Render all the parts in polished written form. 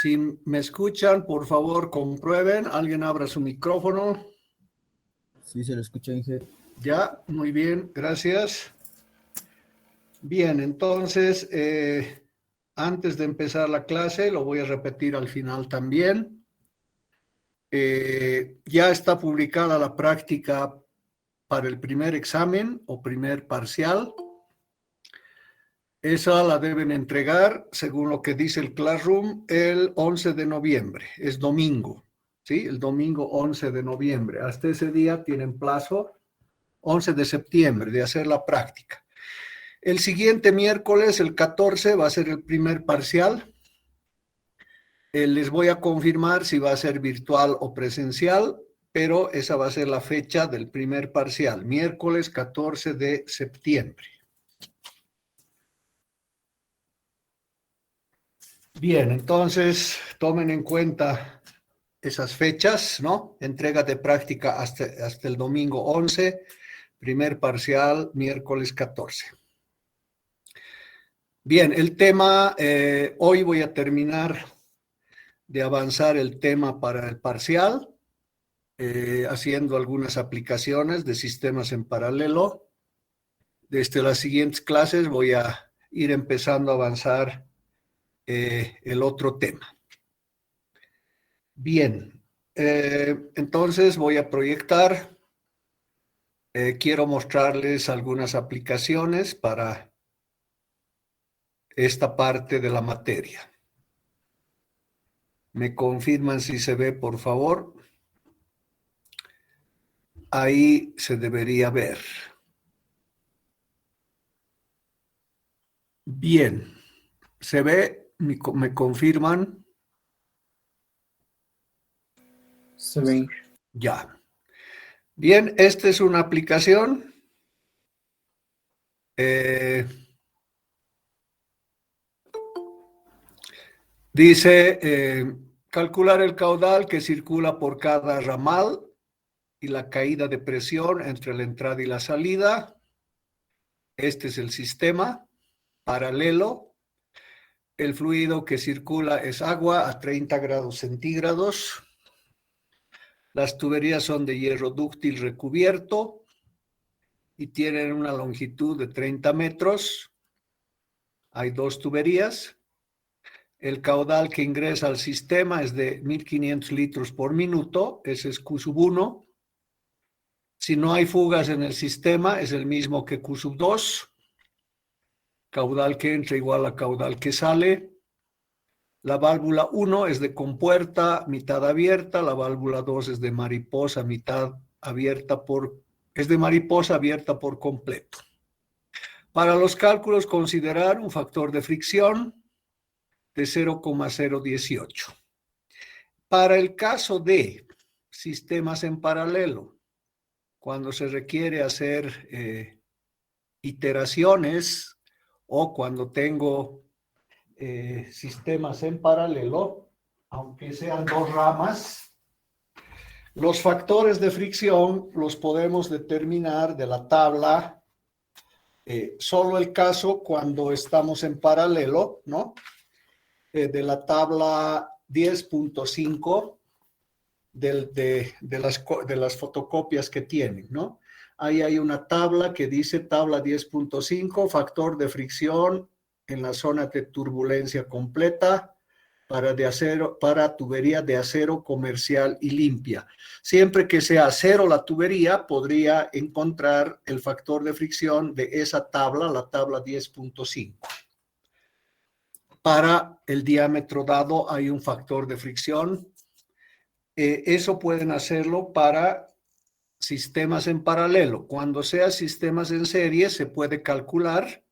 Si me escuchan, por favor, comprueben. Alguien abra su micrófono. Sí, se lo escucha, Inge. Ya, muy bien, gracias. Bien, entonces, antes de empezar la clase, lo voy a repetir al final también. Ya está publicada la práctica para el primer examen o primer parcial. Esa la deben entregar, según lo que dice el Classroom, el 11 de noviembre. Es domingo, ¿sí? El domingo 11 de noviembre. Hasta ese día tienen plazo, 11 de septiembre, de hacer la práctica. El siguiente miércoles, el 14, va a ser el primer parcial. Les voy a confirmar si va a ser virtual o presencial, pero esa va a ser la fecha del primer parcial, miércoles 14 de septiembre. Bien, entonces tomen en cuenta esas fechas, ¿no? Entrega de práctica hasta el domingo 11, primer parcial, miércoles 14. Bien, el tema, hoy voy a terminar de avanzar el tema para el parcial, haciendo algunas aplicaciones de sistemas en paralelo. Desde las siguientes clases voy a ir empezando a avanzar el otro tema. Bien, entonces voy a proyectar. Quiero mostrarles algunas aplicaciones para esta parte de la materia. ¿Me confirman si se ve, por favor? Ahí se debería ver. Bien, ¿se ve? ¿Me confirman? Se ve. Ya. Bien, esta es una aplicación. Dice, calcular el caudal que circula por cada ramal y la caída de presión entre la entrada y la salida. Este es el sistema paralelo. El fluido que circula es agua a 30 grados centígrados. Las tuberías son de hierro dúctil recubierto y tienen una longitud de 30 metros. Hay dos tuberías. El caudal que ingresa al sistema es de 1500 litros por minuto. Ese es Q1. Si no hay fugas en el sistema, es el mismo que Q2. Caudal que entra igual a caudal que sale. La válvula 1 es de compuerta, mitad abierta. La válvula 2 es de mariposa, mitad abierta es de mariposa abierta por completo. Para los cálculos, considerar un factor de fricción de 0,018. Para el caso de sistemas en paralelo, cuando se requiere hacer iteraciones o cuando tengo sistemas en paralelo, aunque sean dos ramas, los factores de fricción los podemos determinar de la tabla, solo el caso cuando estamos en paralelo, ¿no? De la tabla 10.5 de las fotocopias que tienen, ¿no? Ahí hay una tabla que dice tabla 10.5, factor de fricción en la zona de turbulencia completa para tubería de acero comercial y limpia. Siempre que sea acero la tubería, podría encontrar el factor de fricción de esa tabla, la tabla 10.5. Para el diámetro dado hay un factor de fricción. Eso pueden hacerlo para sistemas en paralelo. Cuando sea sistemas en serie, se puede calcular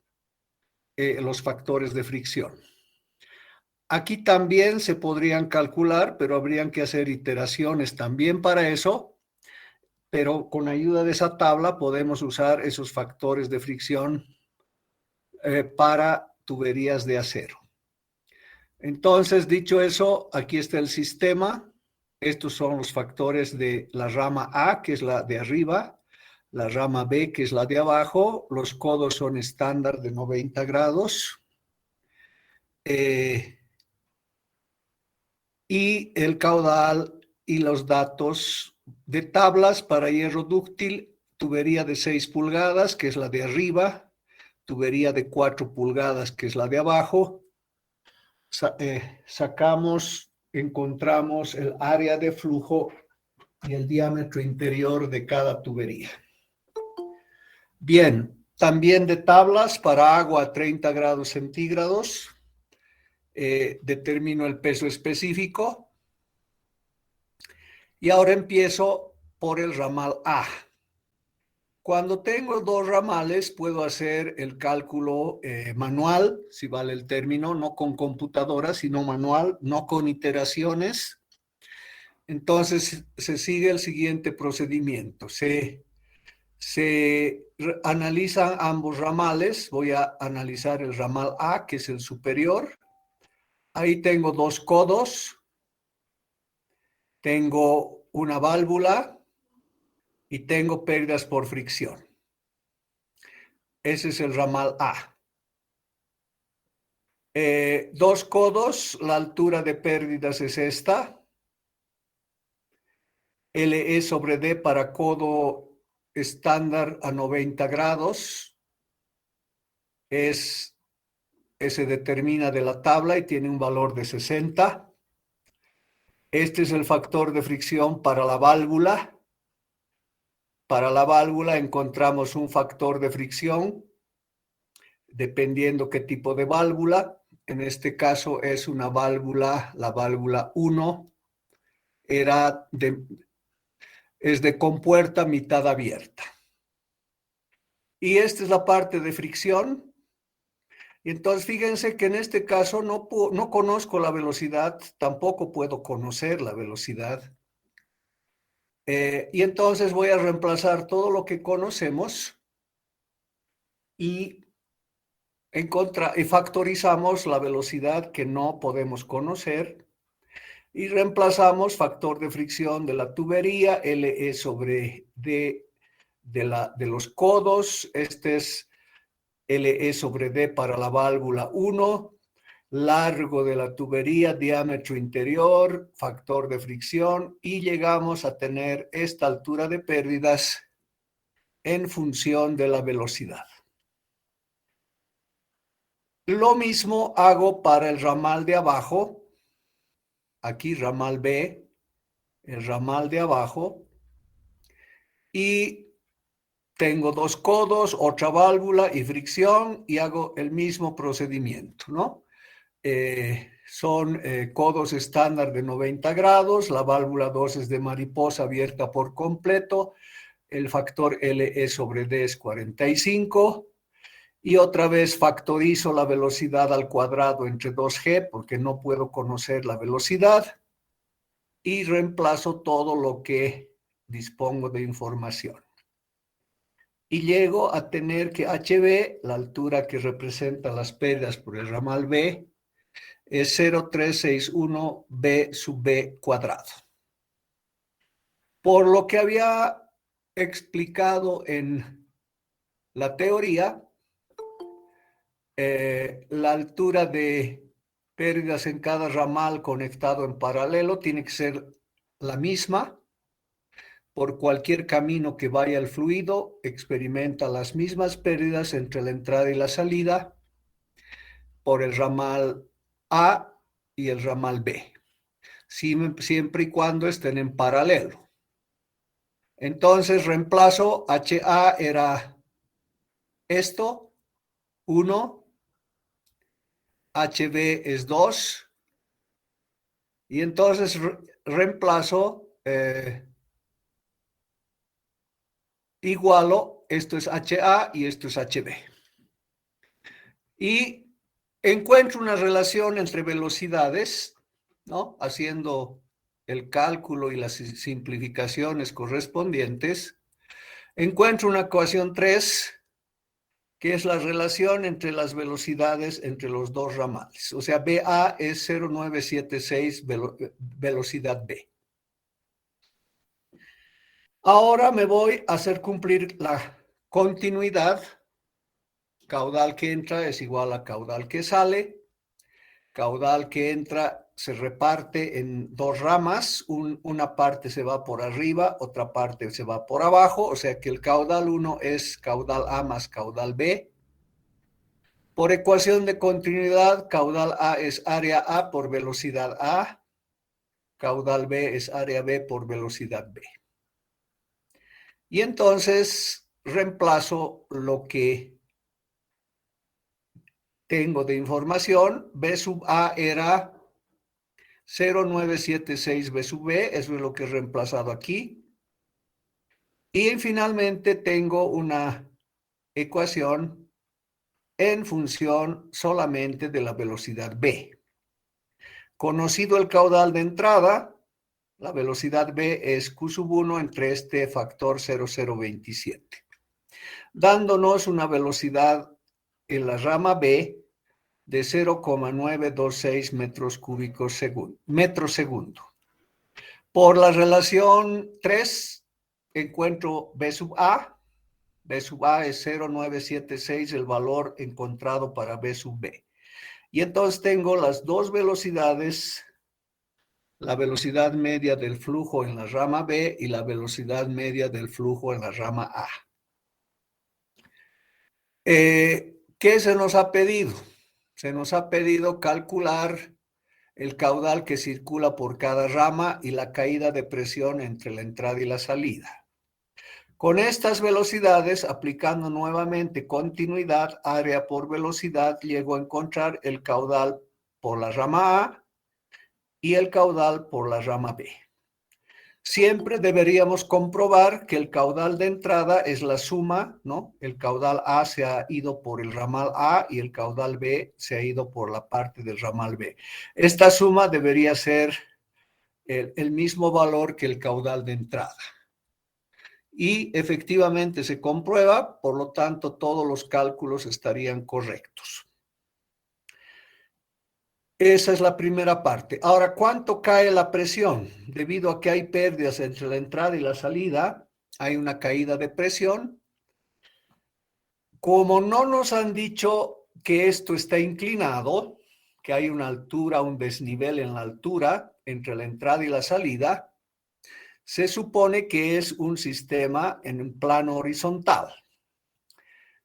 los factores de fricción. Aquí también se podrían calcular, pero habrían que hacer iteraciones también para eso, pero con ayuda de esa tabla podemos usar esos factores de fricción para tuberías de acero. Entonces, dicho eso, aquí está el sistema. Estos son los factores de la rama A, que es la de arriba, la rama B, que es la de abajo. Los codos son estándar de 90 grados. y el caudal y los datos de tablas para hierro dúctil, tubería de 6 pulgadas, que es la de arriba, tubería de 4 pulgadas, que es la de abajo. Encontramos el área de flujo y el diámetro interior de cada tubería. Bien, también de tablas para agua a 30 grados centígrados. Determino el peso específico. Y ahora empiezo por el ramal A. Cuando tengo 2 ramales, puedo hacer el cálculo manual, si vale el término, no con computadora, sino manual, no con iteraciones. Entonces, se sigue el siguiente procedimiento. Se analizan ambos ramales. Voy a analizar el ramal A, que es el superior. Ahí tengo 2 codos. Tengo una válvula y tengo pérdidas por fricción. Ese es el ramal A. 2 codos, la altura de pérdidas es esta. LE sobre D para codo estándar a 90 grados. Se determina de la tabla y tiene un valor de 60. Este es el factor de fricción para la válvula. Para la válvula encontramos un factor de fricción dependiendo qué tipo de válvula. En este caso es una válvula, la válvula 1, es de compuerta mitad abierta. Y esta es la parte de fricción. Y entonces fíjense que en este caso no conozco la velocidad, tampoco puedo conocer la velocidad. Y entonces voy a reemplazar todo lo que conocemos y factorizamos la velocidad que no podemos conocer y reemplazamos factor de fricción de la tubería, LE sobre D de los codos. Este es LE sobre D para la válvula 1, largo de la tubería, diámetro interior, factor de fricción, y llegamos a tener esta altura de pérdidas en función de la velocidad. Lo mismo hago para el ramal de abajo. Aquí ramal B, el ramal de abajo. Y tengo 2 codos, otra válvula y fricción, y hago el mismo procedimiento, ¿no? Son codos estándar de 90 grados, la válvula 2 es de mariposa abierta por completo, el factor LE sobre D es 45, y otra vez factorizo la velocidad al cuadrado entre 2G, porque no puedo conocer la velocidad, y reemplazo todo lo que dispongo de información. Y llego a tener que HB, la altura que representa las pérdidas por el ramal B, es 0,361 B sub B cuadrado. Por lo que había explicado en la teoría, la altura de pérdidas en cada ramal conectado en paralelo tiene que ser la misma. Por cualquier camino que vaya el fluido, experimenta las mismas pérdidas entre la entrada y la salida por el ramal A y el ramal B, siempre y cuando estén en paralelo. Entonces reemplazo, HA era esto, 1, HB es 2, y entonces reemplazo, igualo, esto es HA y esto es HB. Y encuentro una relación entre velocidades, ¿no? Haciendo el cálculo y las simplificaciones correspondientes. Encuentro una ecuación 3, que es la relación entre las velocidades entre los 2 ramales. O sea, BA es 0,976 velocidad B. Ahora me voy a hacer cumplir la continuidad. Caudal que entra es igual a caudal que sale. Caudal que entra se reparte en dos ramas, una parte se va por arriba, otra parte se va por abajo, o sea que el caudal 1 es caudal A más caudal B. Por ecuación de continuidad, caudal A es área A por velocidad A, caudal B es área B por velocidad B. Y entonces reemplazo lo que tengo de información. B sub A era 0,976 B sub B, eso es lo que he reemplazado aquí. Y finalmente tengo una ecuación en función solamente de la velocidad B. Conocido el caudal de entrada, la velocidad B es Q sub 1 entre este factor 0,027, dándonos una velocidad en la rama B de 0,926 metros cúbicos metro segundo. Por la relación 3 encuentro B sub A. B sub A es 0,976, el valor encontrado para B sub B. Y entonces tengo las dos velocidades, la velocidad media del flujo en la rama B y la velocidad media del flujo en la rama A. ¿Qué se nos ha pedido? Se nos ha pedido calcular el caudal que circula por cada rama y la caída de presión entre la entrada y la salida. Con estas velocidades, aplicando nuevamente continuidad, área por velocidad, llego a encontrar el caudal por la rama A y el caudal por la rama B. Siempre deberíamos comprobar que el caudal de entrada es la suma, ¿no? El caudal A se ha ido por el ramal A y el caudal B se ha ido por la parte del ramal B. Esta suma debería ser el mismo valor que el caudal de entrada. Y efectivamente se comprueba, por lo tanto todos los cálculos estarían correctos. Esa es la primera parte. Ahora, ¿cuánto cae la presión? Debido a que hay pérdidas entre la entrada y la salida, hay una caída de presión. Como no nos han dicho que esto está inclinado, que hay una altura, un desnivel en la altura entre la entrada y la salida, se supone que es un sistema en un plano horizontal.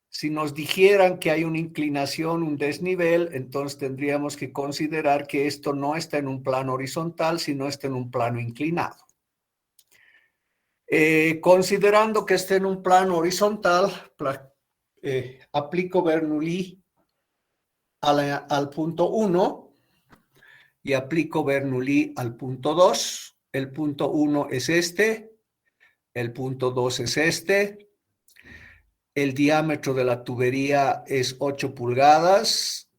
Si nos dijeran que hay una inclinación, un desnivel, entonces tendríamos que considerar que esto no está en un plano horizontal, sino está en un plano inclinado. Considerando que está en un plano horizontal, aplico Bernoulli al punto 1 y aplico Bernoulli al punto 2. El punto 1 es este, el punto 2 es este. El diámetro de la tubería es 8 pulgadas,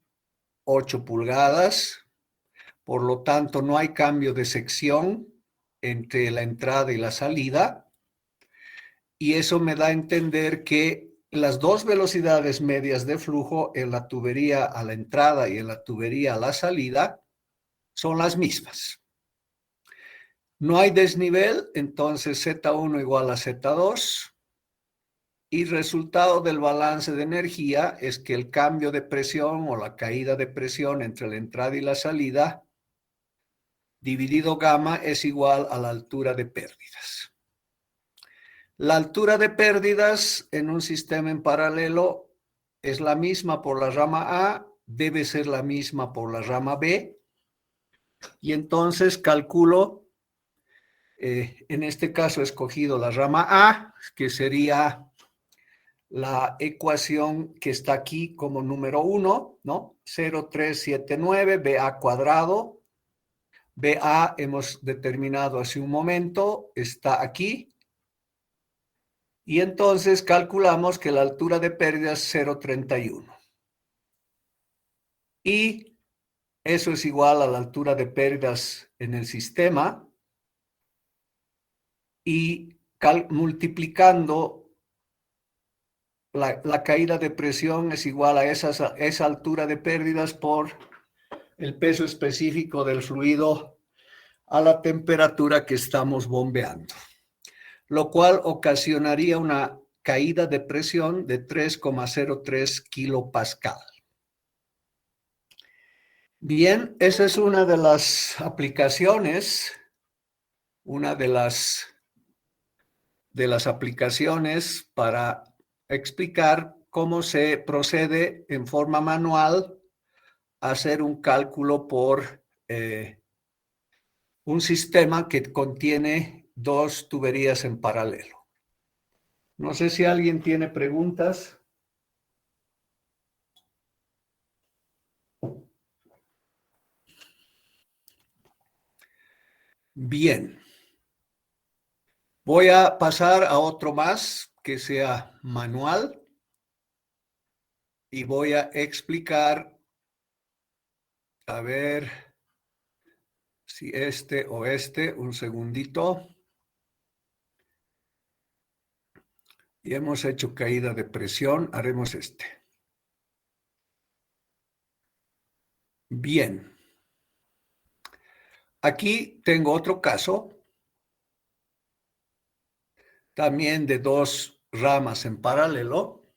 8 pulgadas. Por lo tanto, no hay cambio de sección entre la entrada y la salida. Y eso me da a entender que las dos velocidades medias de flujo en la tubería a la entrada y en la tubería a la salida son las mismas. No hay desnivel, entonces Z1 igual a Z2. Y resultado del balance de energía es que el cambio de presión o la caída de presión entre la entrada y la salida dividido gamma es igual a la altura de pérdidas. La altura de pérdidas en un sistema en paralelo es la misma por la rama A, debe ser la misma por la rama B, y entonces calculo, en este caso he escogido la rama A, que sería la ecuación que está aquí como número 1, ¿no? 0,379 BA cuadrado. BA hemos determinado hace un momento, está aquí. Y entonces calculamos que la altura de pérdida es 0,31. Y eso es igual a la altura de pérdidas en el sistema. Y multiplicando la caída de presión es igual a esa altura de pérdidas por el peso específico del fluido a la temperatura que estamos bombeando, lo cual ocasionaría una caída de presión de 3,03 kilopascal. Bien, esa es una de las aplicaciones, una de las aplicaciones para explicar cómo se procede en forma manual a hacer un cálculo por un sistema que contiene dos tuberías en paralelo. No sé si alguien tiene preguntas. Bien. Voy a pasar a otro más que sea manual y voy a explicar, a ver si este o este, un segundito. Y hemos hecho caída de presión, haremos este. Bien. Aquí tengo otro caso, también de dos ramas en paralelo.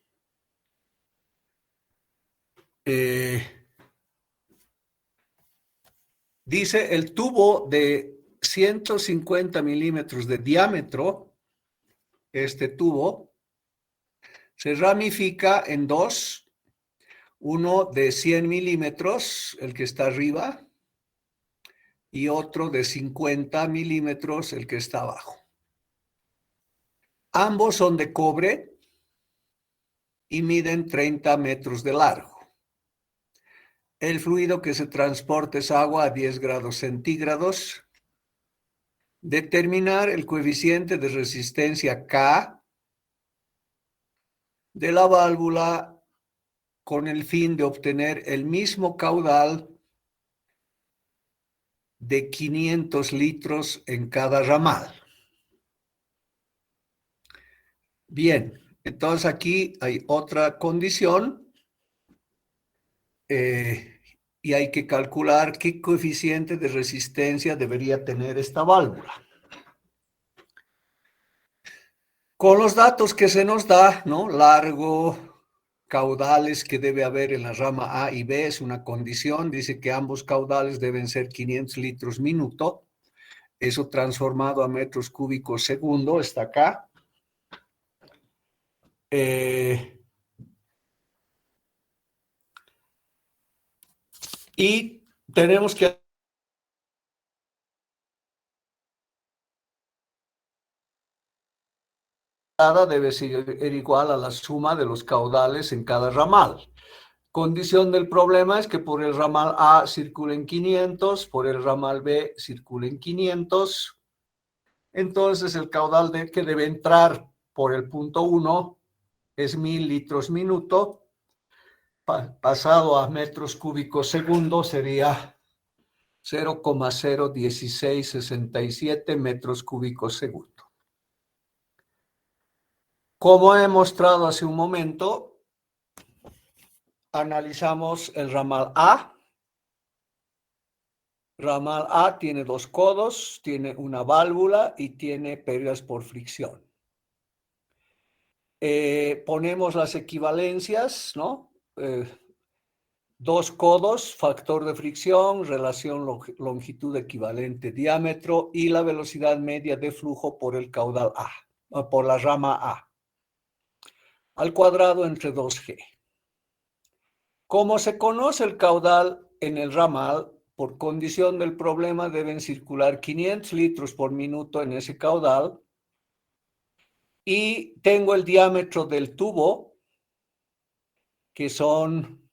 Dice el tubo de 150 milímetros de diámetro, este tubo, se ramifica en dos, uno de 100 milímetros, el que está arriba, y otro de 50 milímetros, el que está abajo. Ambos son de cobre y miden 30 metros de largo. El fluido que se transporta es agua a 10 grados centígrados. Determinar el coeficiente de resistencia K de la válvula con el fin de obtener el mismo caudal de 500 litros en cada ramal. Bien, entonces aquí hay otra condición y hay que calcular qué coeficiente de resistencia debería tener esta válvula. Con los datos que se nos da, ¿no? Largo, caudales que debe haber en la rama A y B es una condición, dice que ambos caudales deben ser 500 litros minuto, eso transformado a metros cúbicos segundo está acá. Y tenemos que debe ser igual a la suma de los caudales en cada ramal. Condición del problema es que por el ramal A circulen 500, por el ramal B circulen 500. Entonces el caudal que debe entrar por el punto 1 es 1000 litros minuto. Pasado a metros cúbicos segundo sería 0,01667 metros cúbicos segundo. Como he mostrado hace un momento, analizamos el ramal A. Ramal A tiene dos codos, tiene una válvula y tiene pérdidas por fricción. Ponemos las equivalencias, ¿no? Dos codos, factor de fricción, relación longitud equivalente diámetro y la velocidad media de flujo por el caudal A, por la rama A, al cuadrado entre 2G. Como se conoce el caudal en el ramal, por condición del problema deben circular 500 litros por minuto en ese caudal y tengo el diámetro del tubo, que son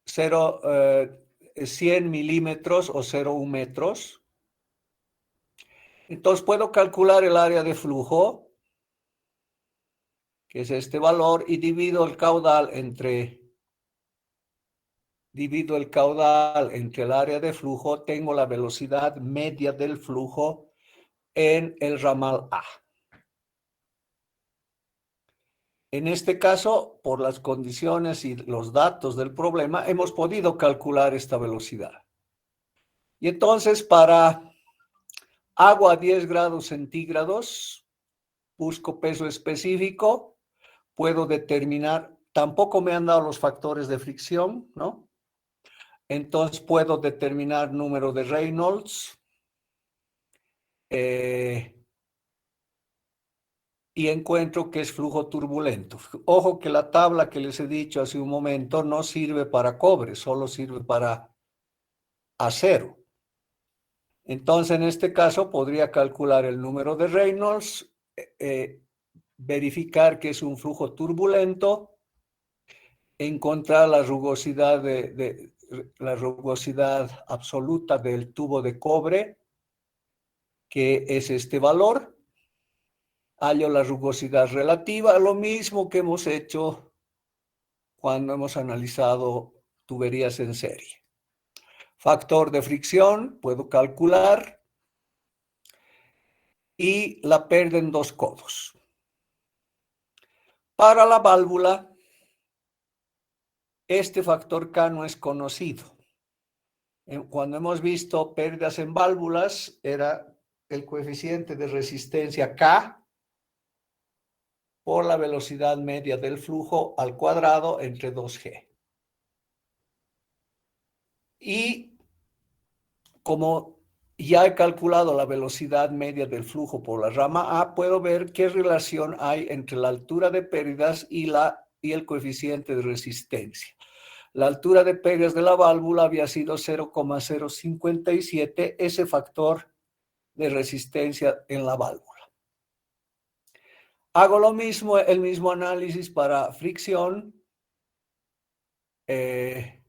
100 milímetros o 0,1 metros. Entonces puedo calcular el área de flujo, que es este valor, y divido el caudal entre el área de flujo, tengo la velocidad media del flujo en el ramal A. En este caso, por las condiciones y los datos del problema, hemos podido calcular esta velocidad. Y entonces, para agua a 10 grados centígrados, busco peso específico, puedo determinar, tampoco me han dado los factores de fricción, ¿no? Entonces puedo determinar número de Reynolds y encuentro que es flujo turbulento. Ojo que la tabla que les he dicho hace un momento no sirve para cobre, solo sirve para acero. Entonces, en este caso, podría calcular el número de Reynolds, verificar que es un flujo turbulento, encontrar la rugosidad, la rugosidad absoluta del tubo de cobre, que es este valor. Hallo la rugosidad relativa, lo mismo que hemos hecho cuando hemos analizado tuberías en serie. Factor de fricción, puedo calcular, y la pérdida en 2 codos. Para la válvula, este factor K no es conocido. Cuando hemos visto pérdidas en válvulas, era el coeficiente de resistencia K por la velocidad media del flujo al cuadrado entre 2G. Y como ya he calculado la velocidad media del flujo por la rama A, puedo ver qué relación hay entre la altura de pérdidas y el coeficiente de resistencia. La altura de pérdidas de la válvula había sido 0,057, ese factor de resistencia en la válvula. Hago lo mismo, el mismo análisis para fricción. El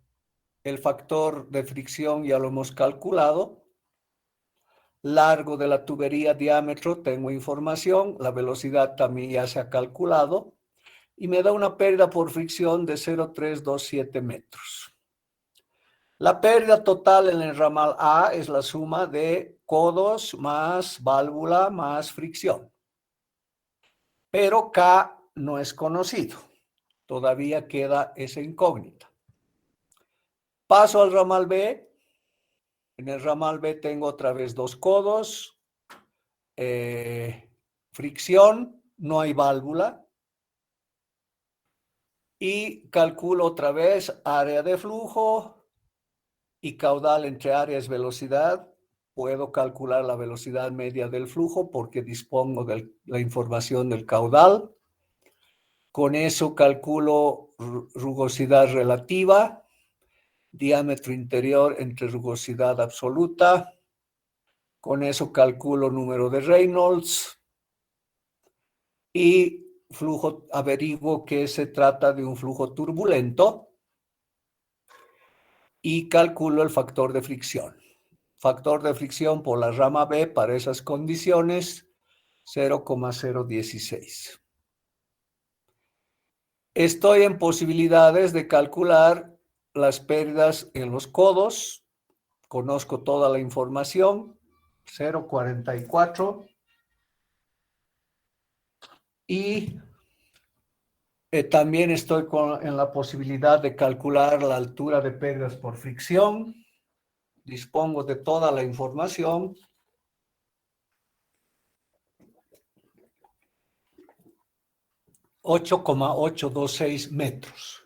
factor de fricción ya lo hemos calculado. Largo de la tubería, diámetro, tengo información. La velocidad también ya se ha calculado. Y me da una pérdida por fricción de 0,327 metros. La pérdida total en el ramal A es la suma de codos más válvula más fricción. Pero K no es conocido. Todavía queda esa incógnita. Paso al ramal B. En el ramal B tengo otra vez 2 codos. Fricción, no hay válvula. Y calculo otra vez área de flujo y caudal entre áreas velocidad. Puedo calcular la velocidad media del flujo porque dispongo de la información del caudal. Con eso calculo rugosidad relativa, diámetro interior entre rugosidad absoluta. Con eso calculo número de Reynolds y flujo, averiguo que se trata de un flujo turbulento y calculo el factor de fricción. Factor de fricción por la rama B para esas condiciones, 0,016. Estoy en posibilidades de calcular las pérdidas en los codos. Conozco toda la información, 0,44. Y también estoy en la posibilidad de calcular la altura de pérdidas por fricción. Dispongo de toda la información. $8,826 metros.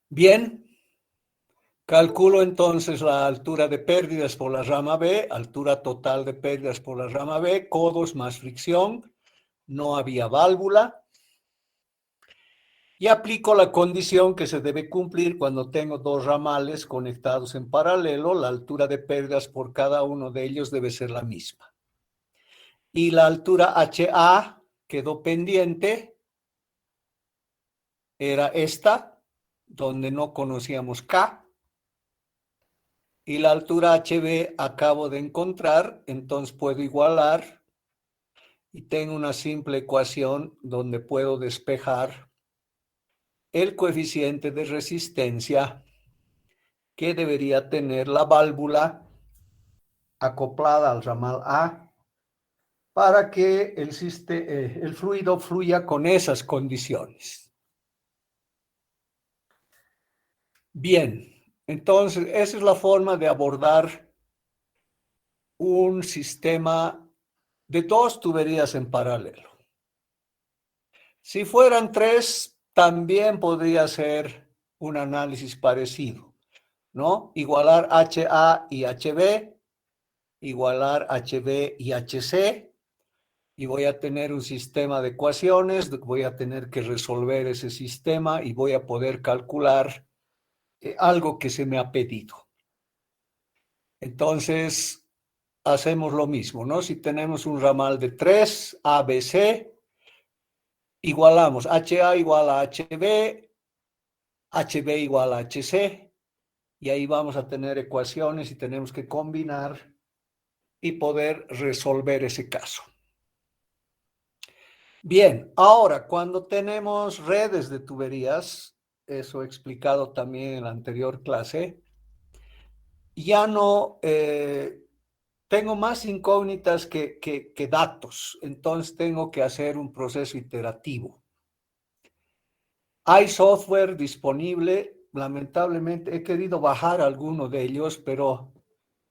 Bien, calculo entonces la altura de pérdidas por la rama B, altura total de pérdidas por la rama B, codos más fricción, no había válvula. Y aplico la condición que se debe cumplir cuando tengo 2 ramales conectados en paralelo, la altura de pérdidas por cada uno de ellos debe ser la misma. Y la altura HA quedó pendiente, era esta, donde no conocíamos K. Y la altura HB acabo de encontrar, entonces puedo igualar y tengo una simple ecuación donde puedo despejar el coeficiente de resistencia que debería tener la válvula acoplada al ramal A para que el fluido fluya con esas condiciones. Bien, entonces esa es la forma de abordar un sistema de 2 tuberías en paralelo. Si fueran 3, también podría ser un análisis parecido, ¿no? Igualar HA y HB, igualar HB y HC, y voy a tener un sistema de ecuaciones, voy a tener que resolver ese sistema y voy a poder calcular algo que se me ha pedido. Entonces, hacemos lo mismo, ¿no? Si tenemos un ramal de 3, ABC, igualamos HA igual a HB, HB igual a HC, y ahí vamos a tener ecuaciones y tenemos que combinar y poder resolver ese caso. Bien, ahora, cuando tenemos redes de tuberías, eso he explicado también en la anterior clase, ya no tengo más incógnitas que datos, entonces tengo que hacer un proceso iterativo. Hay software disponible, lamentablemente he querido bajar alguno de ellos, pero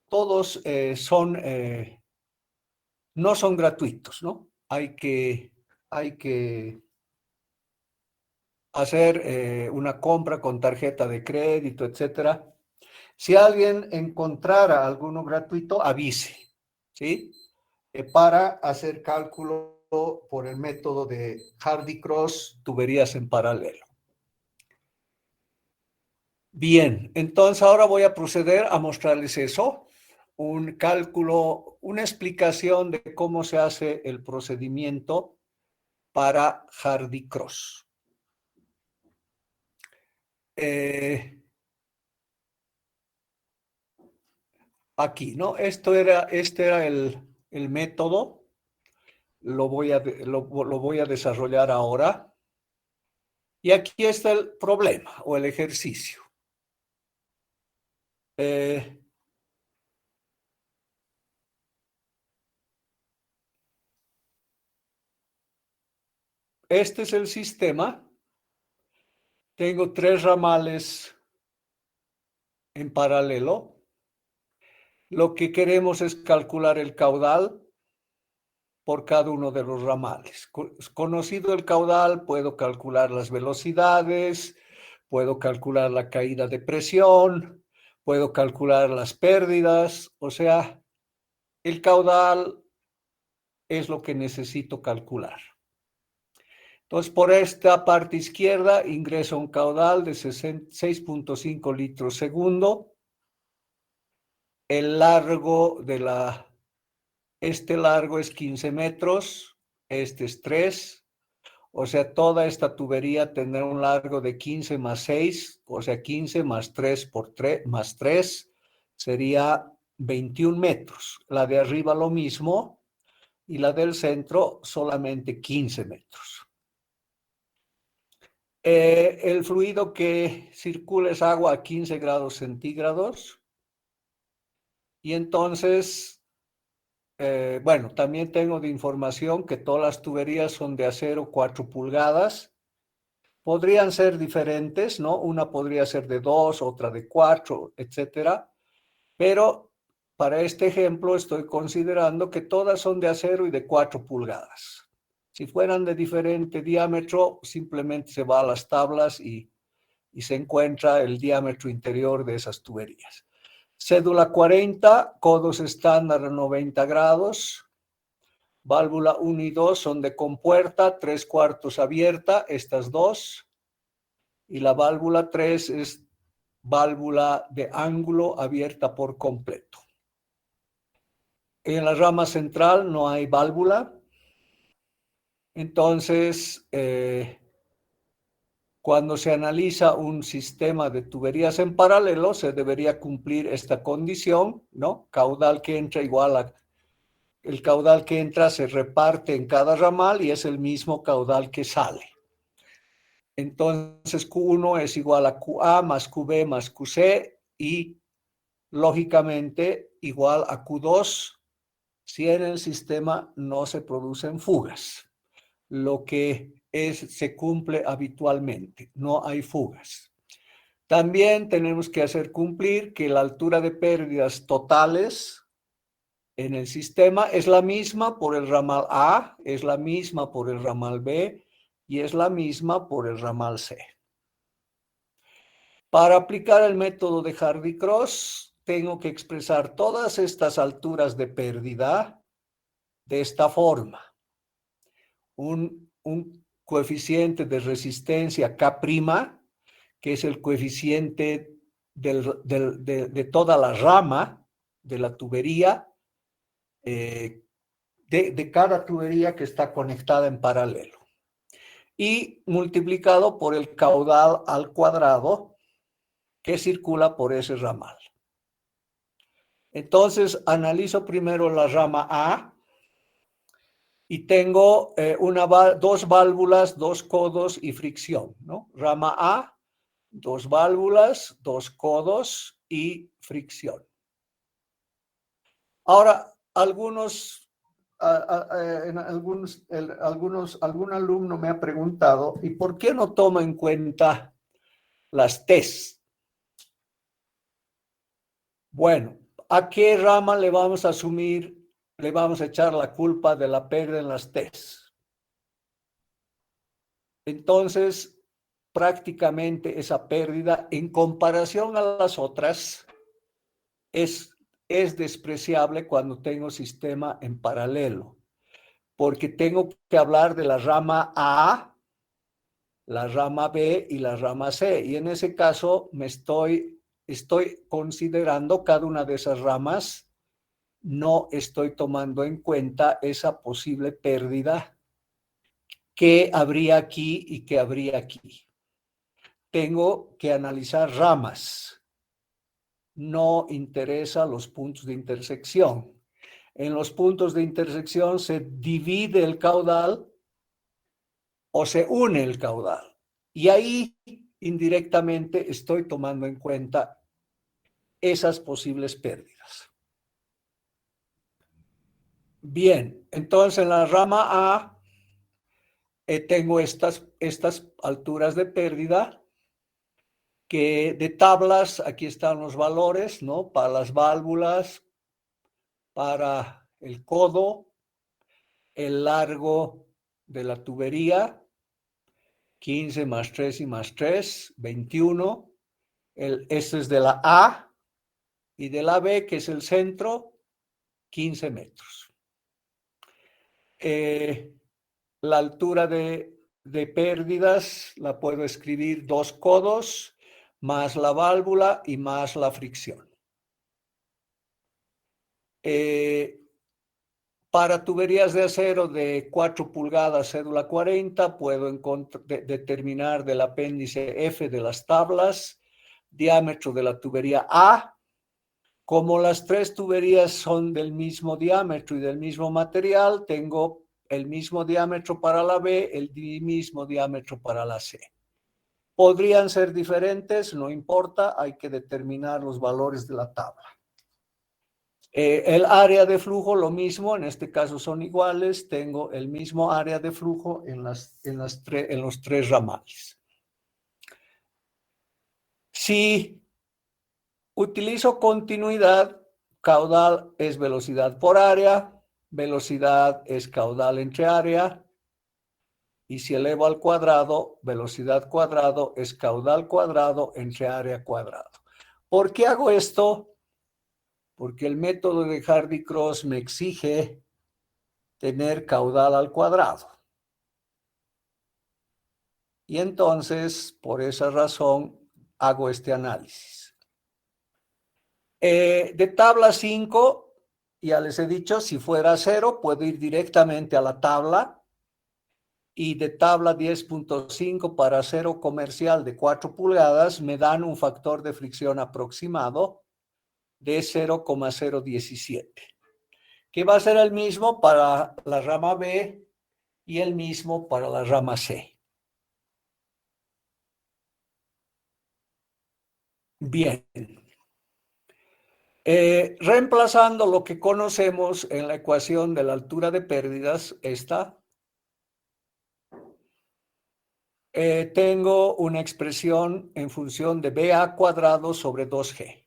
todos no son gratuitos, ¿no? Hay que hacer una compra con tarjeta de crédito, etcétera. Si alguien encontrara alguno gratuito, avise, ¿sí? Para hacer cálculo por el método de Hardy-Cross, tuberías en paralelo. Bien, entonces ahora voy a proceder a mostrarles eso, un cálculo, una explicación de cómo se hace el procedimiento para Hardy-Cross. Aquí, ¿no? Este era el método, lo voy a desarrollar ahora. Y aquí está el problema o el ejercicio. Este es el sistema. Tengo 3 ramales en paralelo. Lo que queremos es calcular el caudal por cada uno de los ramales. Conocido el caudal, puedo calcular las velocidades, puedo calcular la caída de presión, puedo calcular las pérdidas, o sea, el caudal es lo que necesito calcular. Entonces, por esta parte izquierda ingreso un caudal de 6.5 litros segundo. El largo este largo es 15 metros, este es 3. O sea, toda esta tubería tendrá un largo de 15 más 6, o sea, 15 más 3 por 3, más 3, sería 21 metros. La de arriba lo mismo, y la del centro solamente 15 metros. El fluido que circula es agua a 15 grados centígrados. Y entonces, bueno, también tengo de información que todas las tuberías son de acero 4 pulgadas. Podrían ser diferentes, ¿no? Una podría ser de 2, otra de 4, etcétera. Pero para este ejemplo estoy considerando que todas son de acero y de 4 pulgadas. Si fueran de diferente diámetro, simplemente se va a las tablas y se encuentra el diámetro interior de esas tuberías. Cédula 40, codos estándar a 90 grados. Válvula 1 y 2 son de compuerta, 3/4 abierta, estas dos. Y la válvula 3 es válvula de ángulo abierta por completo. En la rama central no hay válvula. Entonces, cuando se analiza un sistema de tuberías en paralelo, se debería cumplir esta condición, ¿no? Caudal que entra igual a... El caudal que entra se reparte en cada ramal y es el mismo caudal que sale. Entonces, Q1 es igual a QA más QB más QC y, lógicamente, igual a Q2 si en el sistema no se producen fugas. Lo que se cumple habitualmente, no hay fugas. También tenemos que hacer cumplir que la altura de pérdidas totales en el sistema es la misma por el ramal A, es la misma por el ramal B y es la misma por el ramal C. Para aplicar el método de Hardy-Cross, tengo que expresar todas estas alturas de pérdida de esta forma. Un coeficiente de resistencia K', que es el coeficiente de toda la rama de la tubería, de cada tubería que está conectada en paralelo. Y multiplicado por el caudal al cuadrado que circula por ese ramal. Entonces, analizo primero la rama A y tengo dos válvulas, dos codos y fricción, ¿no? Rama A, dos válvulas, dos codos y fricción. Ahora, algún alumno me ha preguntado, ¿y por qué no tomo en cuenta las T's? Bueno, ¿a qué rama le vamos a echar la culpa de la pérdida en las T's? Entonces, prácticamente esa pérdida, en comparación a las otras, es despreciable cuando tengo sistema en paralelo, porque tengo que hablar de la rama A, la rama B y la rama C, y en ese caso estoy considerando cada una de esas ramas, no estoy tomando en cuenta esa posible pérdida que habría aquí y que habría aquí. Tengo que analizar ramas, no interesa los puntos de intersección. En los puntos de intersección se divide el caudal o se une el caudal. Y ahí indirectamente estoy tomando en cuenta esas posibles pérdidas. Bien, entonces en la rama A tengo estas alturas de pérdida que de tablas, aquí están los valores, ¿no? Para las válvulas, para el codo, el largo de la tubería, 15 más 3 y más 3, 21. Este es de la A y de la B, que es el centro, 15 metros. La altura de pérdidas la puedo escribir 2 codos más la válvula y más la fricción. Para tuberías de acero de 4 pulgadas, cédula 40, puedo determinar del apéndice F de las tablas, diámetro de la tubería A. Como las 3 tuberías son del mismo diámetro y del mismo material, tengo el mismo diámetro para la B, el mismo diámetro para la C. Podrían ser diferentes, no importa, hay que determinar los valores de la tabla. El área de flujo, lo mismo, en este caso son iguales, tengo el mismo área de flujo en los 3 ramales. Si utilizo continuidad, caudal es velocidad por área, velocidad es caudal entre área, y si elevo al cuadrado, velocidad cuadrado es caudal cuadrado entre área cuadrado. ¿Por qué hago esto? Porque el método de Hardy-Cross me exige tener caudal al cuadrado. Y entonces, por esa razón, hago este análisis. De tabla 5, ya les he dicho, si fuera 0, puedo ir directamente a la tabla. Y de tabla 10.5 para acero comercial de 4 pulgadas, me dan un factor de fricción aproximado de 0,017, que va a ser el mismo para la rama B y el mismo para la rama C. Bien. Reemplazando lo que conocemos en la ecuación de la altura de pérdidas, tengo una expresión en función de BA cuadrado sobre 2G.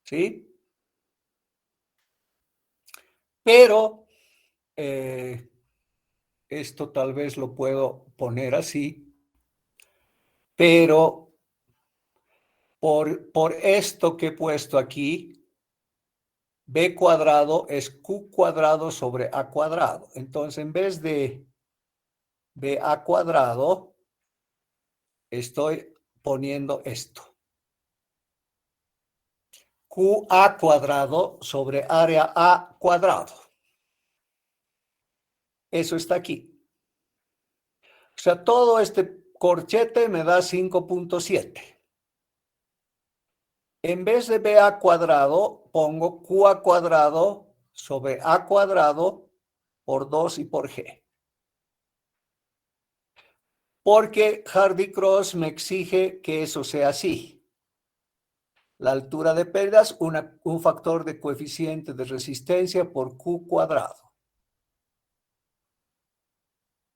¿Sí? Pero Esto tal vez lo puedo poner así, pero por esto que he puesto aquí, b cuadrado es q cuadrado sobre a cuadrado. Entonces, en vez de ba cuadrado, estoy poniendo esto. QA cuadrado sobre área A cuadrado. Eso está aquí. O sea, todo este corchete me da 5.7. En vez de BA cuadrado, pongo QA cuadrado sobre A cuadrado por 2 y por G. Porque Hardy-Cross me exige que eso sea así. La altura de pérdidas, un factor de coeficiente de resistencia por Q cuadrado.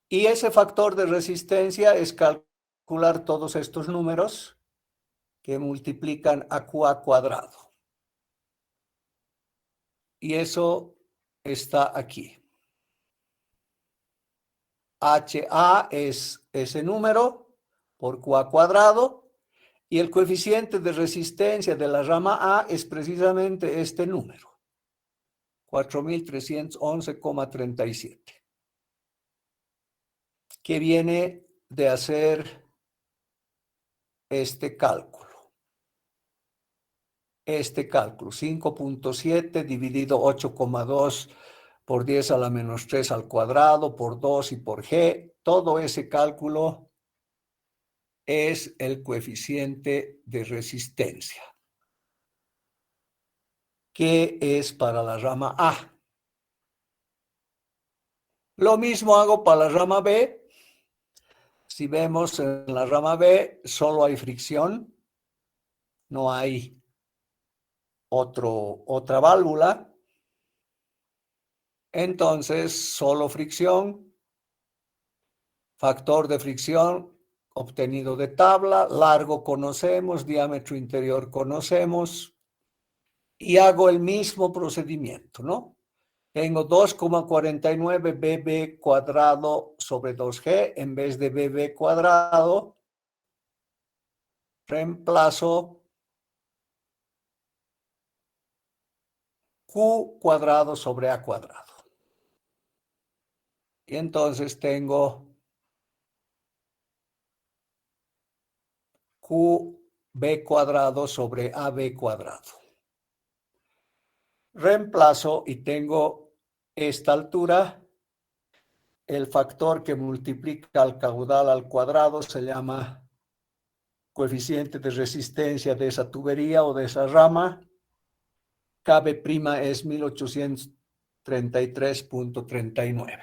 Y ese factor de resistencia es calcular todos estos números que multiplican a QA cuadrado. Y eso está aquí. HA es ese número por QA cuadrado y el coeficiente de resistencia de la rama A es precisamente este número, 4.311,37, que viene de hacer este cálculo. 5.7 dividido 8,2 por 10 a la menos 3 al cuadrado, por 2 y por G, todo ese cálculo es el coeficiente de resistencia, que es para la rama A. Lo mismo hago para la rama B. Si vemos en la rama B, solo hay fricción, no hay otra válvula. Entonces, solo fricción, factor de fricción obtenido de tabla, largo conocemos, diámetro interior conocemos, y hago el mismo procedimiento, ¿no? Tengo 2,49 bb cuadrado sobre 2g, en vez de bb cuadrado, reemplazo q cuadrado sobre a cuadrado. Y entonces tengo qb cuadrado sobre ab cuadrado. Reemplazo y tengo esta altura. El factor que multiplica al caudal al cuadrado se llama coeficiente de resistencia de esa tubería o de esa rama. KB' es 1833.39.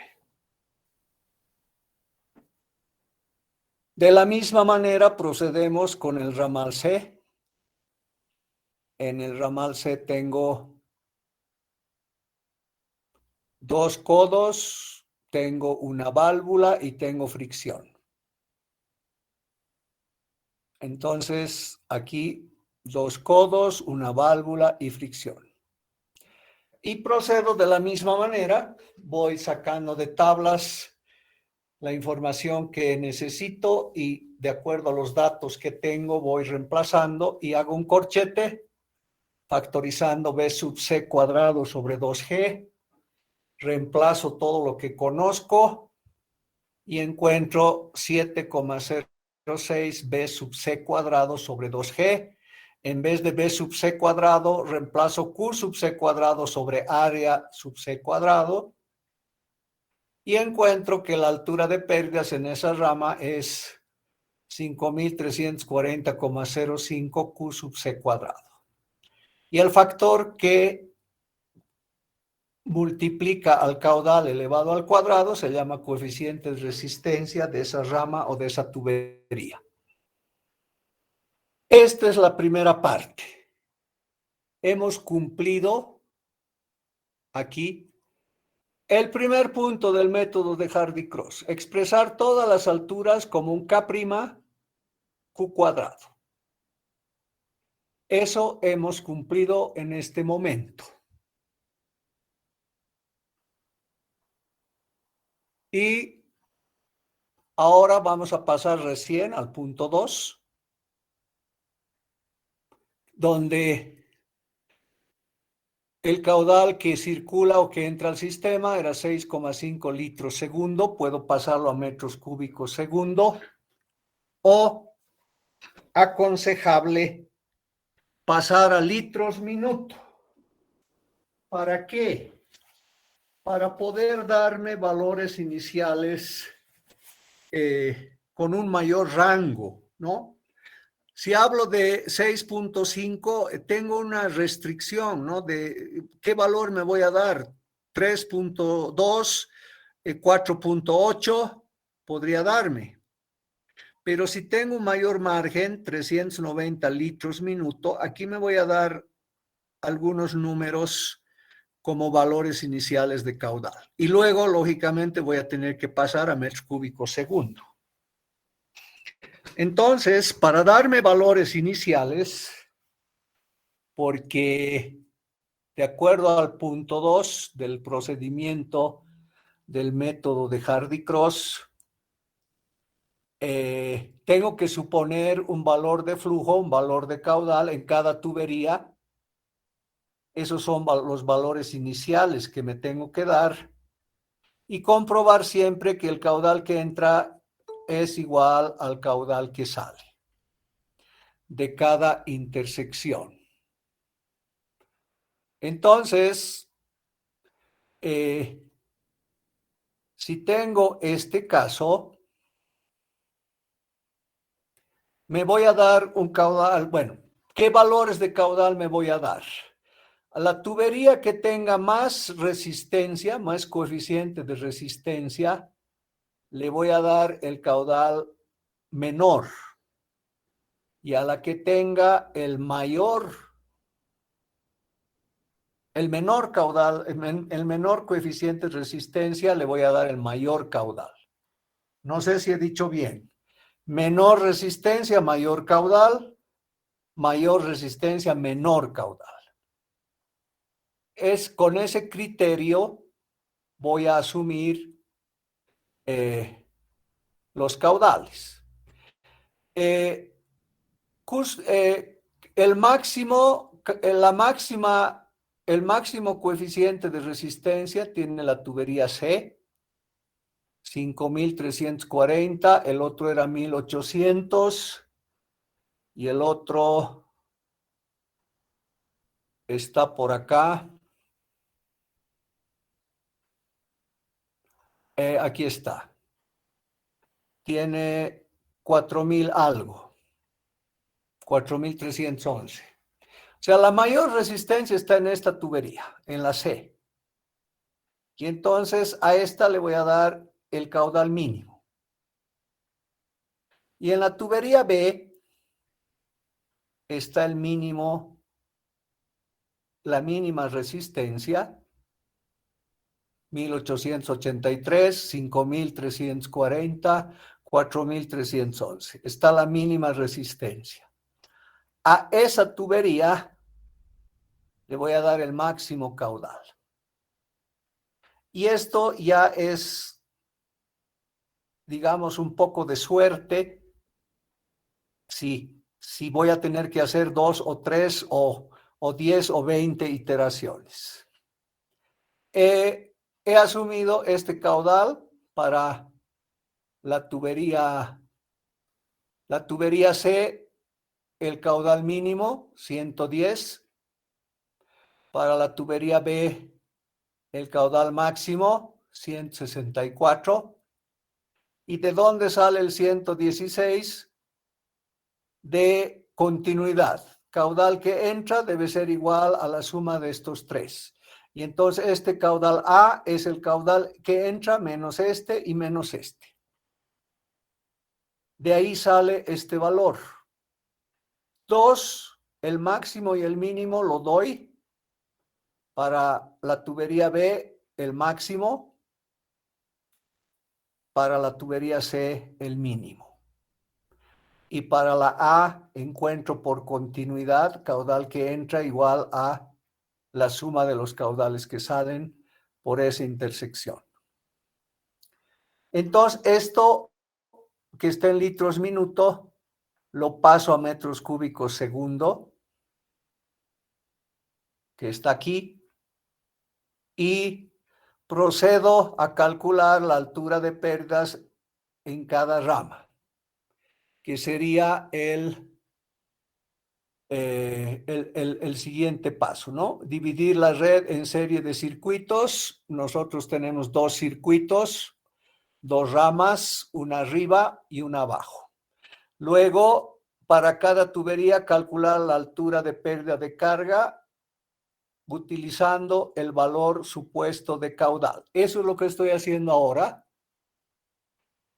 De la misma manera procedemos con el ramal C. En el ramal C tengo 2 codos, tengo una válvula y tengo fricción. Entonces, aquí 2 codos, una válvula y fricción. Y procedo de la misma manera, voy sacando de tablas la información que necesito y de acuerdo a los datos que tengo voy reemplazando y hago un corchete factorizando b sub c cuadrado sobre 2g, reemplazo todo lo que conozco y encuentro 7,06 b sub c cuadrado sobre 2g. En vez de b sub c cuadrado, reemplazo q sub c cuadrado sobre área sub c cuadrado y encuentro que la altura de pérdidas en esa rama es 5.340,05 q sub c cuadrado. Y el factor que multiplica al caudal elevado al cuadrado se llama coeficiente de resistencia de esa rama o de esa tubería. Esta es la primera parte. Hemos cumplido aquí el primer punto del método de Hardy-Cross, expresar todas las alturas como un K' Q cuadrado. Eso hemos cumplido en este momento. Y Ahora vamos a pasar recién al punto 2, donde el caudal que circula o que entra al sistema era 6,5 litros segundo. Puedo pasarlo a metros cúbicos segundo, o aconsejable pasar a litros minuto. ¿Para qué? Para poder darme valores iniciales con un mayor rango, ¿no? Si hablo de 6,5, tengo una restricción, ¿no? De qué valor me voy a dar. 3,2, 4,8 podría darme. Pero si tengo un mayor margen, 390 litros minuto, aquí me voy a dar algunos números como valores iniciales de caudal. Y luego, lógicamente, voy a tener que pasar a metros cúbicos segundo. Entonces, para darme valores iniciales, porque de acuerdo al punto 2 del procedimiento del método de Hardy-Cross, tengo que suponer un valor de flujo, un valor de caudal en cada tubería. Esos son los valores iniciales que me tengo que dar, y comprobar siempre que el caudal que entra es igual al caudal que sale de cada intersección. Entonces, si tengo este caso, me voy a dar un caudal. Bueno, ¿qué valores de caudal me voy a dar? A la tubería que tenga más resistencia, más coeficiente de resistencia, le voy a dar el caudal menor. Y a la que tenga el menor caudal, el menor coeficiente de resistencia, le voy a dar el mayor caudal. No sé si he dicho bien. Menor resistencia, mayor caudal. Mayor resistencia, menor caudal. Con ese criterio voy a asumir los caudales. El máximo coeficiente de resistencia tiene la tubería C, 5,340, el otro era 1,800 y el otro está por acá. Aquí está. Tiene 4,000 algo. 4,311. O sea, la mayor resistencia está en esta tubería, en la C. Y entonces a esta le voy a dar el caudal mínimo. Y en la tubería B está el mínimo, la mínima resistencia, 1,883, 5,340, 4,311. Está la mínima resistencia. A esa tubería le voy a dar el máximo caudal. Y esto ya es, digamos, un poco de suerte. Si voy a tener que hacer 2 o 3 o 10 o 20 iteraciones. He asumido este caudal para la tubería C, el caudal mínimo, 110. Para la tubería B, el caudal máximo, 164. ¿Y de dónde sale el 116? De continuidad. Caudal que entra debe ser igual a la suma de estos tres. Y entonces este caudal A es el caudal que entra menos este y menos este. De ahí sale este valor. 2, el máximo y el mínimo lo doy. Para la tubería B, el máximo. Para la tubería C, el mínimo. Y para la A encuentro por continuidad caudal que entra igual a la suma de los caudales que salen por esa intersección. Entonces, esto que está en litros minuto, lo paso a metros cúbicos segundo, que está aquí, y procedo a calcular la altura de pérdidas en cada rama, que sería el siguiente paso, ¿no? Dividir la red en serie de circuitos. Nosotros tenemos 2 circuitos, 2 ramas, una arriba y una abajo. Luego, para cada tubería, calcular la altura de pérdida de carga utilizando el valor supuesto de caudal. Eso es lo que estoy haciendo ahora.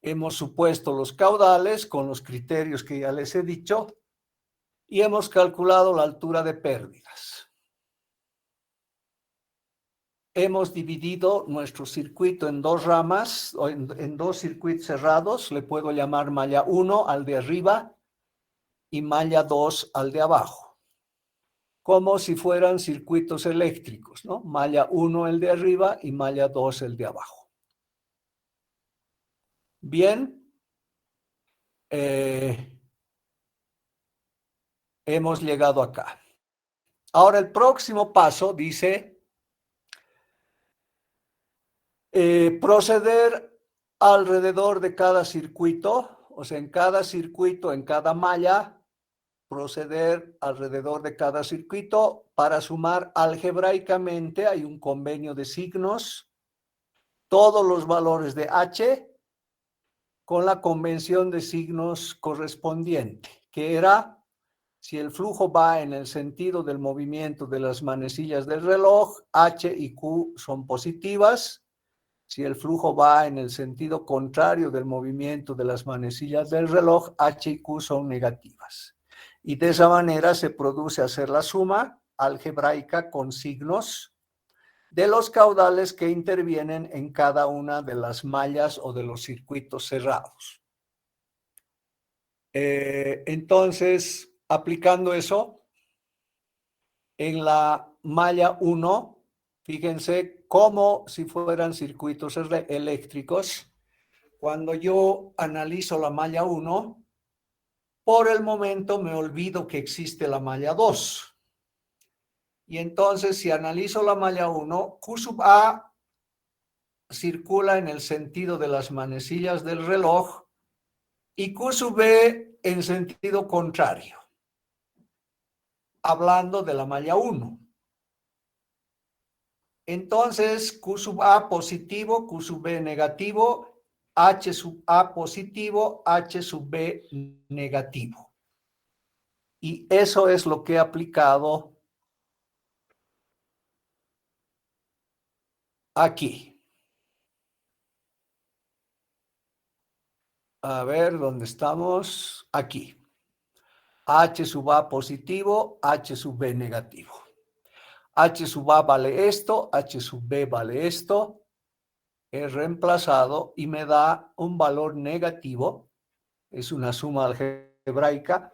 Hemos supuesto los caudales con los criterios que ya les he dicho y hemos calculado la altura de pérdidas. Hemos dividido nuestro circuito en 2 ramas, o en 2 circuitos cerrados. Le puedo llamar malla 1 al de arriba y malla 2 al de abajo, como si fueran circuitos eléctricos, ¿no? Malla 1 el de arriba y malla 2 el de abajo. Bien, hemos llegado acá. Ahora el próximo paso dice proceder alrededor de cada circuito, o sea, en cada circuito, en cada malla, proceder alrededor de cada circuito para sumar algebraicamente, hay un convenio de signos, todos los valores de H con la convención de signos correspondiente, que era, si el flujo va en el sentido del movimiento de las manecillas del reloj, H y Q son positivas. Si el flujo va en el sentido contrario del movimiento de las manecillas del reloj, H y Q son negativas. Y de esa manera se produce hacer la suma algebraica con signos de los caudales que intervienen en cada una de las mallas o de los circuitos cerrados. Entonces, aplicando eso, en la malla 1, fíjense como si fueran circuitos eléctricos. Cuando yo analizo la malla 1, por el momento me olvido que existe la malla 2. Y entonces, si analizo la malla 1, Q sub A circula en el sentido de las manecillas del reloj y Q sub B en sentido contrario, hablando de la malla 1. Entonces, Q sub A positivo, Q sub B negativo, H sub A positivo, H sub B negativo. Y eso es lo que he aplicado aquí. A ver, ¿dónde estamos? Aquí. H sub A positivo, H sub B negativo. H sub A vale esto, H sub B vale esto. He reemplazado y me da un valor negativo. Es una suma algebraica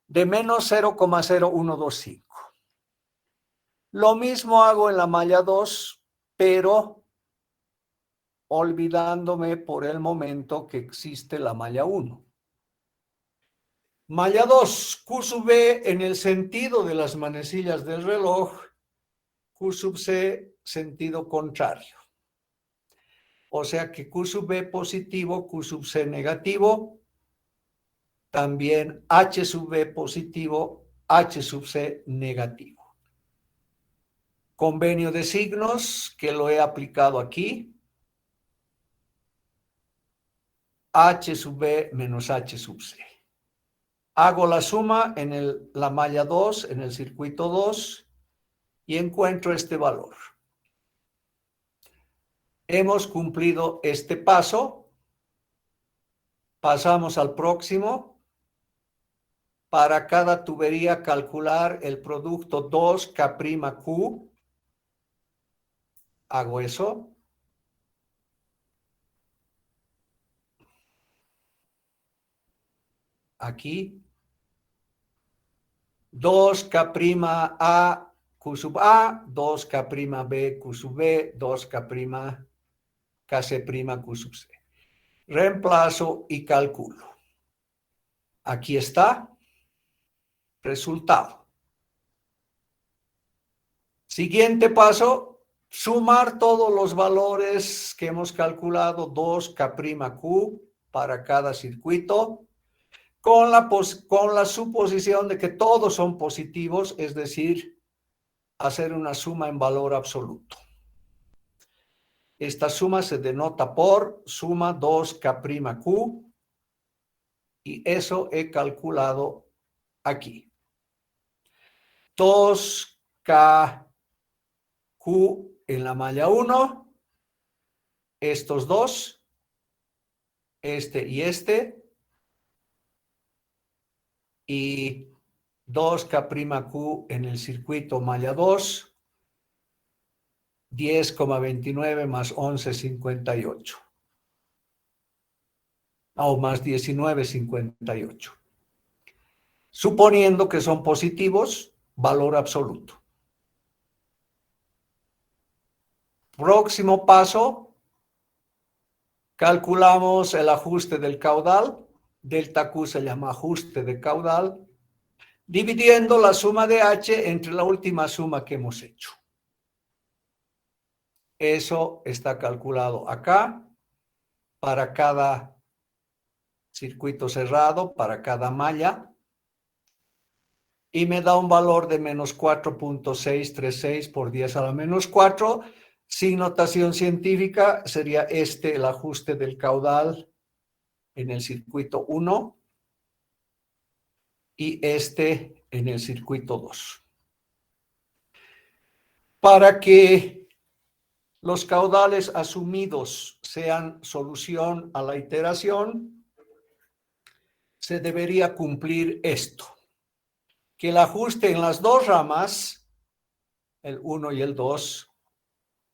de menos 0,0125. Lo mismo hago en la malla 2, pero olvidándome por el momento que existe la malla 1. Malla 2, Q sub B en el sentido de las manecillas del reloj, Q sub C sentido contrario. O sea que Q sub B positivo, Q sub C negativo, también H sub B positivo, H sub C negativo. Convenio de signos que lo he aplicado aquí. H sub B menos H sub C. Hago la suma en la malla 2, en el circuito 2, y encuentro este valor. Hemos cumplido este paso. Pasamos al próximo. Para cada tubería calcular el producto 2K'Q. Hago eso. Aquí. 2K' Q sub A, 2K' B Q sub B, 2K' KC' Q sub C. reemplazo y calculo. Aquí está, resultado. Siguiente paso, sumar todos los valores que hemos calculado, 2K'(Q) para cada circuito, con la suposición de que todos son positivos, es decir, hacer una suma en valor absoluto. Esta suma se denota por suma 2K'(Q) y eso he calculado aquí. 2K Q en la malla 1, estos dos, este y 2K'(Q) en el circuito malla 2, 10,29 más 11,58. O más 19,58. Suponiendo que son positivos, valor absoluto. Próximo paso, calculamos el ajuste del caudal. Delta Q se llama ajuste de caudal, dividiendo la suma de H entre la última suma que hemos hecho. Eso está calculado acá para cada circuito cerrado, para cada malla, y me da un valor de menos 4.636 por 10 a la menos 4. Sin notación científica sería el ajuste del caudal en el circuito 1 y en el circuito 2. Para que los caudales asumidos sean solución a la iteración, se debería cumplir esto: que el ajuste en las dos ramas, el 1 y el 2,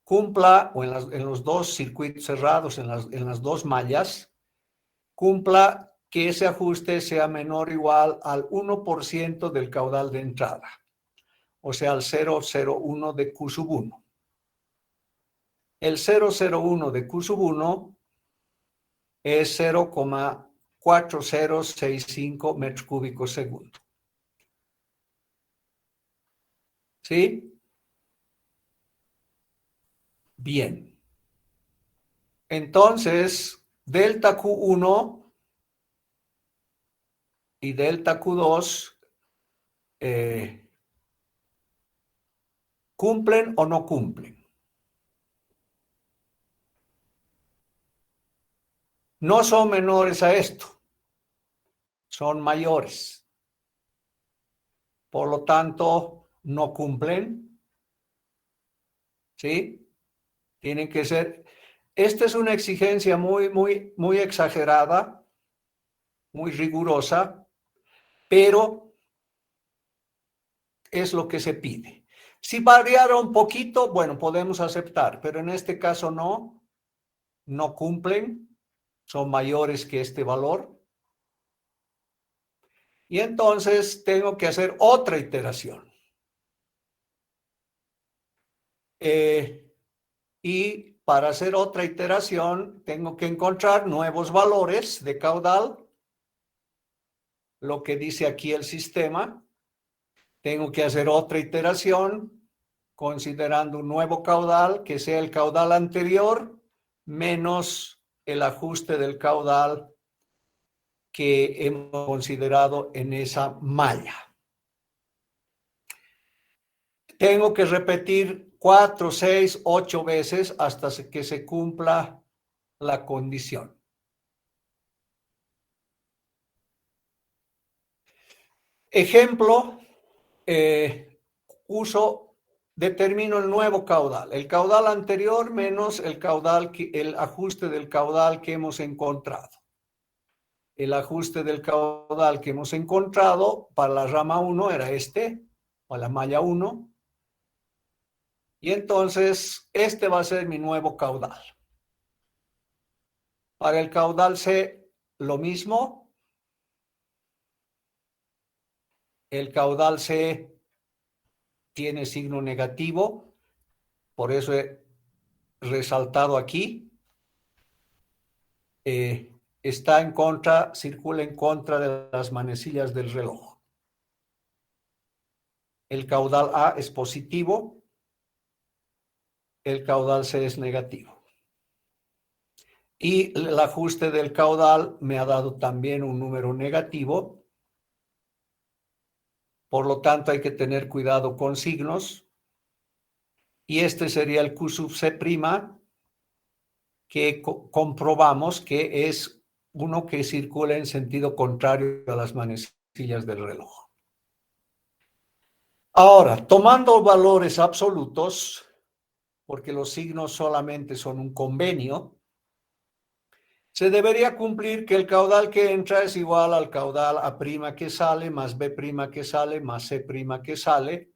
cumpla, o en los dos circuitos cerrados, en las dos mallas, cumpla que ese ajuste sea menor o igual al 1% del caudal de entrada, o sea, al 0,01 de Q1. El 0,01 de Q1 es 0,4065 metros cúbicos segundo. ¿Sí? Bien. Entonces, delta Q1 y delta Q2 ¿cumplen o no cumplen? No son menores a esto, son mayores. Por lo tanto, no cumplen. ¿Sí? Tienen que ser. Esta es una exigencia muy exagerada, muy rigurosa, pero es lo que se pide. Si variara un poquito, bueno, podemos aceptar, pero en este caso no cumplen, son mayores que este valor. Y entonces tengo que hacer otra iteración. Y para hacer otra iteración tengo que encontrar nuevos valores de caudal, lo que dice aquí el sistema. Tengo que hacer otra iteración considerando un nuevo caudal que sea el caudal anterior menos el ajuste del caudal que hemos considerado en esa malla. Tengo que repetir 4, 6, 8 veces hasta que se cumpla la condición. Ejemplo, determino el nuevo caudal, el caudal anterior menos el ajuste del caudal que hemos encontrado. El ajuste del caudal que hemos encontrado para la rama 1 era o la malla 1, y entonces va a ser mi nuevo caudal. Para el caudal C, lo mismo. El caudal C tiene signo negativo, por eso he resaltado aquí. está en contra, circula en contra de las manecillas del reloj. El caudal A es positivo, el caudal C es negativo. Y el ajuste del caudal me ha dado también un número negativo. Por lo tanto, hay que tener cuidado con signos. Y este sería el Q sub C', que comprobamos que es uno que circula en sentido contrario a las manecillas del reloj. Ahora, tomando valores absolutos, porque los signos solamente son un convenio, se debería cumplir que el caudal que entra es igual al caudal A' que sale, más B' que sale, más C' que sale.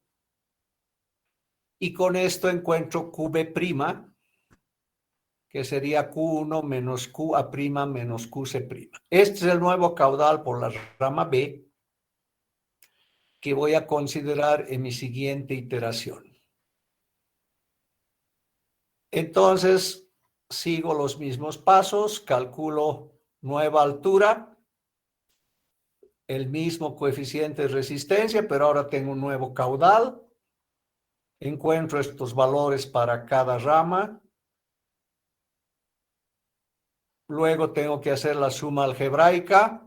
Y con esto encuentro QB', que sería Q1 menos QA' menos QC'. Este es el nuevo caudal por la rama B que voy a considerar en mi siguiente iteración. Entonces, sigo los mismos pasos, calculo nueva altura, el mismo coeficiente de resistencia, pero ahora tengo un nuevo caudal. Encuentro estos valores para cada rama. Luego tengo que hacer la suma algebraica.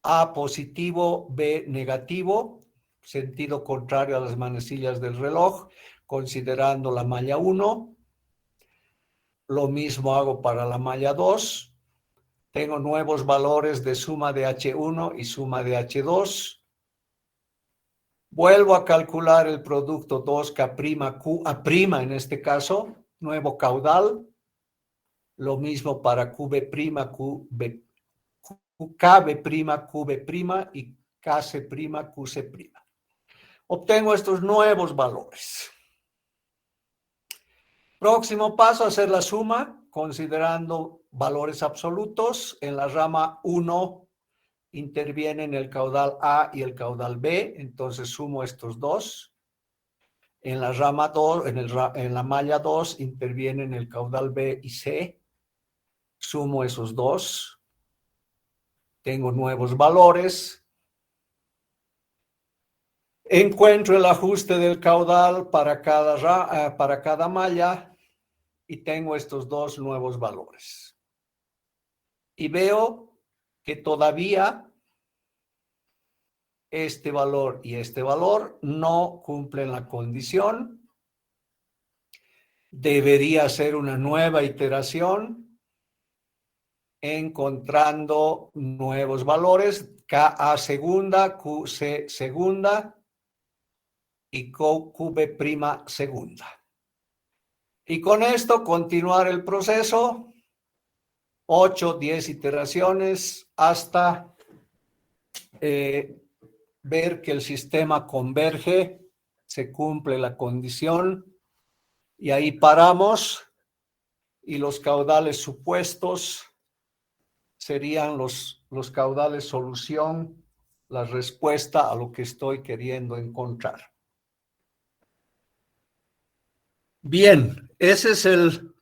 A positivo, B negativo, sentido contrario a las manecillas del reloj, considerando la malla 1. Lo mismo hago para la malla 2. Tengo nuevos valores de suma de H1 y suma de H2. Vuelvo a calcular el producto 2K' QA' en este caso, nuevo caudal. Lo mismo para QB', QB', KB', QB' y KC', QC'. Obtengo estos nuevos valores. Próximo paso, hacer la suma, considerando valores absolutos. En la rama 1 intervienen el caudal A y el caudal B, entonces sumo estos dos. En la rama 2, en la malla 2 intervienen el caudal B y C, sumo esos dos. Tengo nuevos valores. Encuentro el ajuste del caudal para cada malla y tengo estos dos nuevos valores. Y veo que todavía este valor y este valor no cumplen la condición. Debería hacer una nueva iteración encontrando nuevos valores, KA segunda, QC segunda y QB' segunda. Y con esto continuar el proceso, 8, 10 iteraciones hasta ver que el sistema converge, se cumple la condición y ahí paramos y los caudales supuestos serían los caudales solución, la respuesta a lo que estoy queriendo encontrar. Bien, ese es el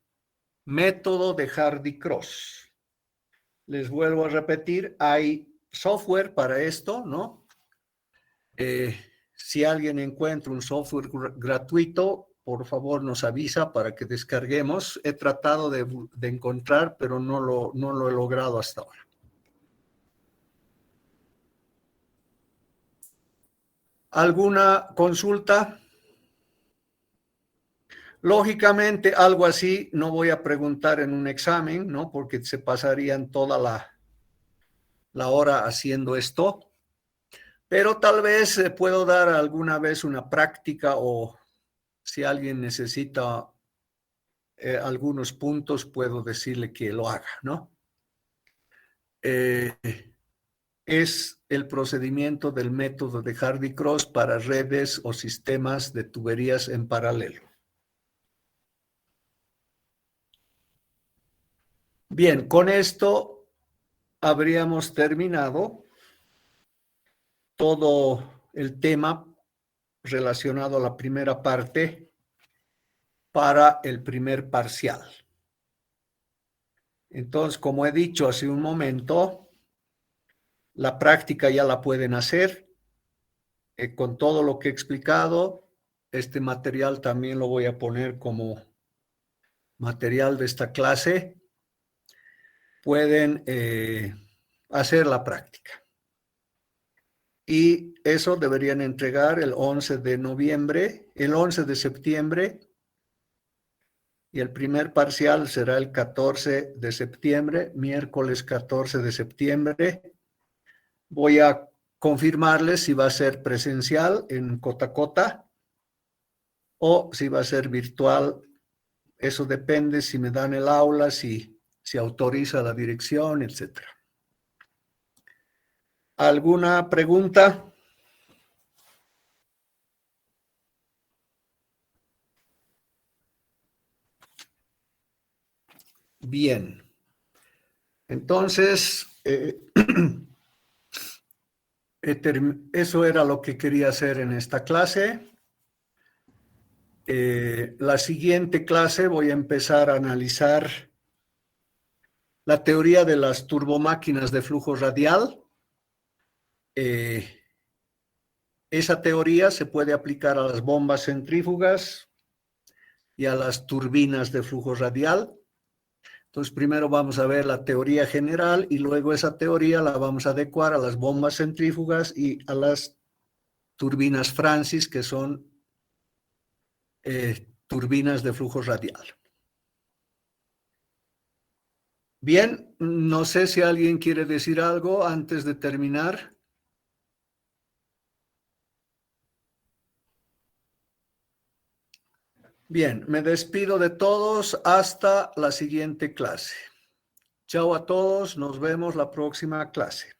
método de Hardy-Cross. Les vuelvo a repetir, hay software para esto, ¿no? Si alguien encuentra un software gratuito, por favor nos avisa para que descarguemos. He tratado de encontrar, pero no lo he logrado hasta ahora. ¿Alguna consulta? Lógicamente, algo así no voy a preguntar en un examen, ¿no? Porque se pasarían toda la hora haciendo esto. Pero tal vez puedo dar alguna vez una práctica o si alguien necesita algunos puntos, puedo decirle que lo haga, ¿no? Es el procedimiento del método de Hardy-Cross para redes o sistemas de tuberías en paralelo. Bien, con esto habríamos terminado todo el tema relacionado a la primera parte para el primer parcial. Entonces, como he dicho hace un momento, la práctica ya la pueden hacer. Con todo lo que he explicado, este material también lo voy a poner como material de esta clase. Pueden hacer la práctica. Y eso deberían entregar el 11 de noviembre, el 11 de septiembre, y el primer parcial será el 14 de septiembre, miércoles 14 de septiembre. Voy a confirmarles si va a ser presencial en Cotacota o si va a ser virtual. Eso depende si me dan el aula, si autoriza la dirección, etc. ¿Alguna pregunta? Bien. Entonces, eso era lo que quería hacer en esta clase. La siguiente clase voy a empezar a analizar la teoría de las turbomáquinas de flujo radial. Esa teoría se puede aplicar a las bombas centrífugas y a las turbinas de flujo radial. Entonces, primero vamos a ver la teoría general y luego esa teoría la vamos a adecuar a las bombas centrífugas y a las turbinas Francis, que son turbinas de flujo radial. Bien, no sé si alguien quiere decir algo antes de terminar. Bien, me despido de todos hasta la siguiente clase. Chao a todos, nos vemos la próxima clase.